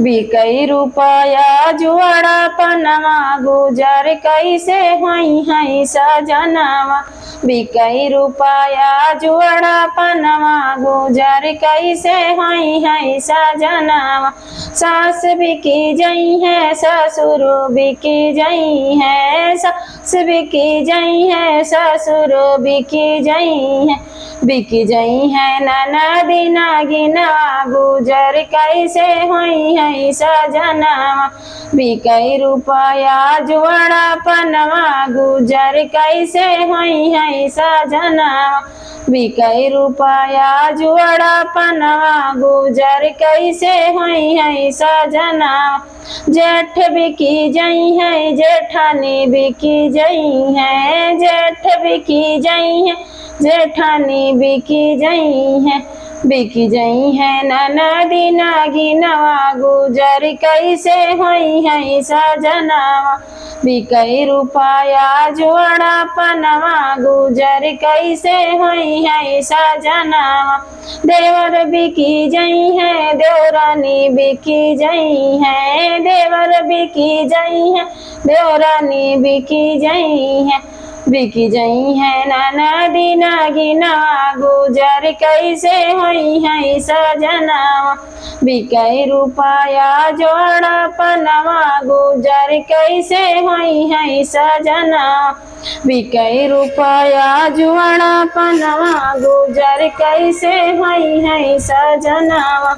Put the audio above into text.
बिकई रुपया जुआड़ा पनवा गुजर कैसे होई है सजनवा। बिकई रुपया जुआड़ा पनवा गुजर कैसे होई है सजनवा। सास बिकी जई है ससुर बिकी जई है, सास बिकी जई है ससुर बिकी जई है। बिकी जई है ननदी नागिनवा गुजर कैसे होई है सजनवा। बिकई रुपया जुआड़ा पनवा गुजर कैसे होई है सजनवा। बिकई रुपया जुआड़ा पनवा गुजर कैसे होई है सजनवा। जेठ बिकी जई है जेठानी बिकी जई है, जेठ बिकी जई है जेठानी बिकी जई है। बिकी जई है ननदी नागिनवा गुजर कैसे होई है सजनवा। बिकई रुपया जुआड़ा पनवा गुजर कैसे होई है सजनवा। देवर बिकी जई है देवरानी बिकी जई है, देवर बिकी जई है देवरानी बिकी जई है। बिकी जई है ननदी नागिनवा गुजर कैसे होई है सजनवा। बिकई रुपया जुआड़ा पनवा गुजर कैसे होई है सजनवा। बिकई रुपया जुआड़ा पनवा गुजर कैसे होई है सजनवा।